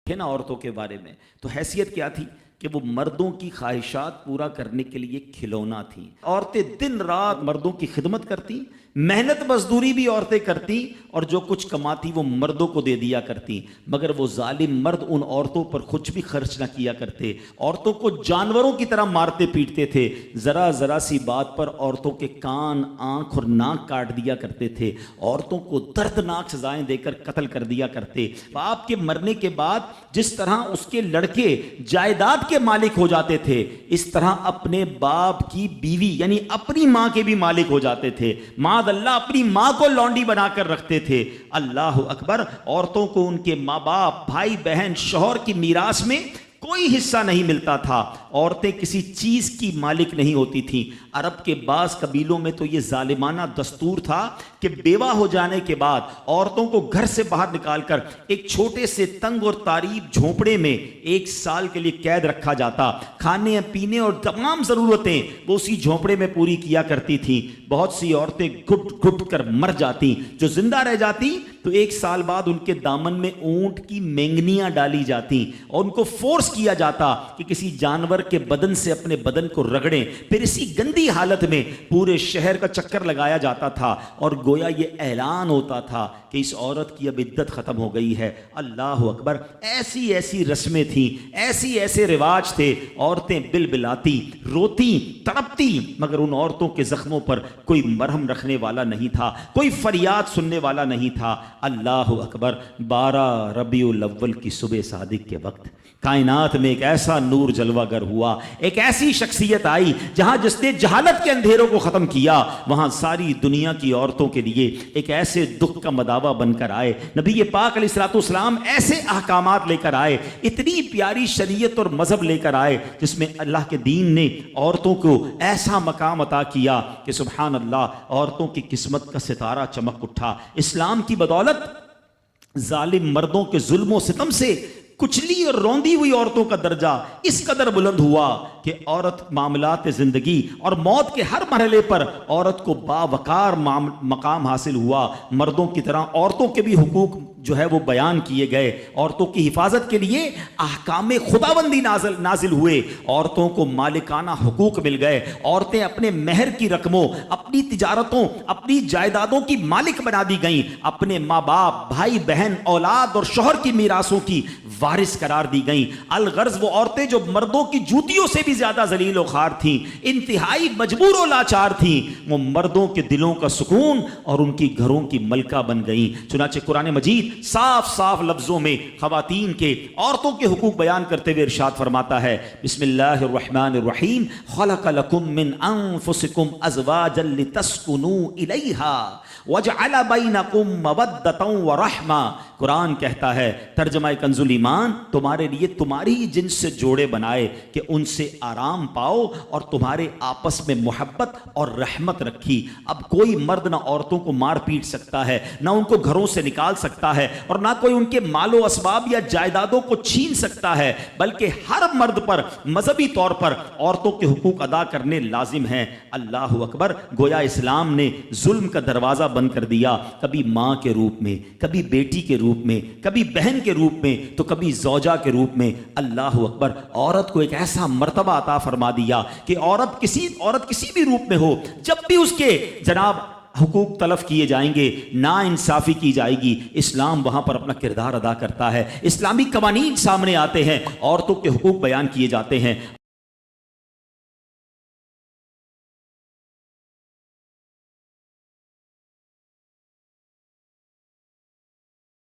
ہے نا عورتوں کے بارے میں، تو حیثیت کیا تھی کہ وہ مردوں کی خواہشات پورا کرنے کے لیے کھلونا تھیں۔ عورتیں دن رات مردوں کی خدمت کرتی، محنت مزدوری بھی عورتیں کرتی، اور جو کچھ کماتی وہ مردوں کو دے دیا کرتی، مگر وہ ظالم مرد ان عورتوں پر کچھ بھی خرچ نہ کیا کرتے، عورتوں کو جانوروں کی طرح مارتے پیٹتے تھے، ذرا ذرا سی بات پر عورتوں کے کان، آنکھ اور ناک کاٹ دیا کرتے تھے، عورتوں کو دردناک سزائیں دے کر قتل کر دیا کرتے۔ باپ کے مرنے کے بعد جس طرح اس کے لڑکے جائیداد کے مالک ہو جاتے تھے، اس طرح اپنے باپ کی بیوی یعنی اپنی ماں کے بھی مالک ہو جاتے تھے۔ معاذ اللہ اپنی ماں کو لونڈی بنا کر رکھتے تھے۔ اللہ اکبر۔ عورتوں کو ان کے ماں باپ، بھائی بہن، شوہر کی میراث میں کوئی حصہ نہیں ملتا تھا۔ عورتیں کسی چیز کی مالک نہیں ہوتی تھیں۔ عرب کے بعض قبیلوں میں تو یہ ظالمانہ دستور تھا کہ بیوہ ہو جانے کے بعد عورتوں کو گھر سے باہر نکال کر ایک چھوٹے سے تنگ اور تاریک جھونپڑے میں 1 سال کے لیے قید رکھا جاتا۔ کھانے پینے اور تمام ضرورتیں وہ اسی جھونپڑے میں پوری کیا کرتی تھیں۔ بہت سی عورتیں گھٹ گھٹ کر مر جاتی، جو زندہ رہ جاتی تو 1 سال بعد ان کے دامن میں اونٹ کی مینگنیاں ڈالی جاتی اور ان کو فورس کیا جاتا کہ کسی جانور کے بدن سے اپنے بدن کو رگڑیں، پھر اسی گندی حالت میں پورے شہر کا چکر لگایا جاتا تھا اور گویا یہ اعلان ہوتا تھا کہ اس عورت کی اب عدت ختم ہو گئی ہے۔ اللہ اکبر۔ ایسی ایسی رسمیں تھیں، ایسے رواج تھے۔ عورتیں بلبلاتی، روتی، تڑپتی، مگر ان عورتوں کے زخموں پر کوئی مرہم رکھنے والا نہیں تھا، کوئی فریاد سننے والا نہیں تھا۔ اللہ اکبر۔ 12 ربیع الاول کی صبح صادق کے وقت کائنات میں ایک ایسا نور جلوہ گر ہوا، ایک ایسی شخصیت آئی جہاں جس نے جہالت کے اندھیروں کو ختم کیا، وہاں ساری دنیا کی عورتوں کے لیے ایک ایسے دکھ کا مداوا بن کر آئے۔ نبی پاک علیہ الصلوۃ والسلام ایسے احکامات لے کر آئے، اتنی پیاری شریعت اور مذہب لے کر آئے جس میں اللہ کے دین نے عورتوں کو ایسا مقام عطا کیا کہ سبحان اللہ، عورتوں کی قسمت کا ستارہ چمک اٹھا۔ اسلام کی بدولت ظالم مردوں کے ظلم و ستم سے کچلی اور روندی ہوئی عورتوں کا درجہ اس قدر بلند ہوا کہ عورت معاملات زندگی اور موت کے ہر مرحلے پر عورت کو باوقار مقام حاصل ہوا۔ مردوں کی طرح عورتوں کے بھی حقوق جو ہے وہ بیان کیے گئے، عورتوں کی حفاظت کے لیے احکام خداوندی نازل ہوئے، عورتوں کو مالکانہ حقوق مل گئے، عورتیں اپنے مہر کی رقموں، اپنی تجارتوں، اپنی جائیدادوں کی مالک بنا دی گئیں، اپنے ماں باپ، بھائی بہن، اولاد اور شوہر کی میراثوں کی وارث قرار دی گئیں۔ الغرض وہ عورتیں جو مردوں کی جوتیوں سے بھی زیادہ ذلیل و خوار تھیں، انتہائی مجبور و لاچار تھیں، وہ مردوں کے دلوں کا سکون اور ان کی گھروں کی ملکہ بن گئیں۔ چنانچہ قرآن مجید صاف لفظوں میں خواتین کے، عورتوں کے حقوق بیان کرتے ہوئے ارشاد فرماتا ہے، بسم اللہ الرحمن الرحیم، خلق لکم من انفسکم ازواجا لتسکنوا الیہا وجعل بینکم مودۃ ورحمہ۔ قرآن کہتا ہے، ترجمہ کنز الایمان، تمہارے لیے تمہاری جنس سے جوڑے بنائے کہ ان سے آرام پاؤ اور تمہارے آپس میں محبت اور رحمت رکھی۔ اب کوئی مرد نہ عورتوں کو مار پیٹ سکتا ہے، نہ ان کو گھروں سے نکال سکتا ہے، اور نہ کوئی ان کے مال و اسباب یا جائیدادوں کو چھین سکتا ہے، بلکہ ہر مرد پر مذہبی طور پر عورتوں کے حقوق ادا کرنے لازم ہیں۔ اللہ اکبر۔ گویا اسلام نے ظلم کا دروازہ بند کر دیا، کبھی ماں کے روپ میں، کبھی بیٹی کے روپ میں، کبھی بہن کے روپ میں، تو کبھی زوجہ کے روپ میں۔ اللہ اکبر۔ عورت کو ایک ایسا مرتبہ عطا فرما دیا کہ عورت کسی بھی روپ میں ہو، جب بھی اس کے جناب حقوق تلف کیے جائیں گے، نا انصافی کی جائے گی، اسلام وہاں پر اپنا کردار ادا کرتا ہے۔ اسلامی قوانین سامنے آتے ہیں، عورتوں کے حقوق بیان کیے جاتے ہیں۔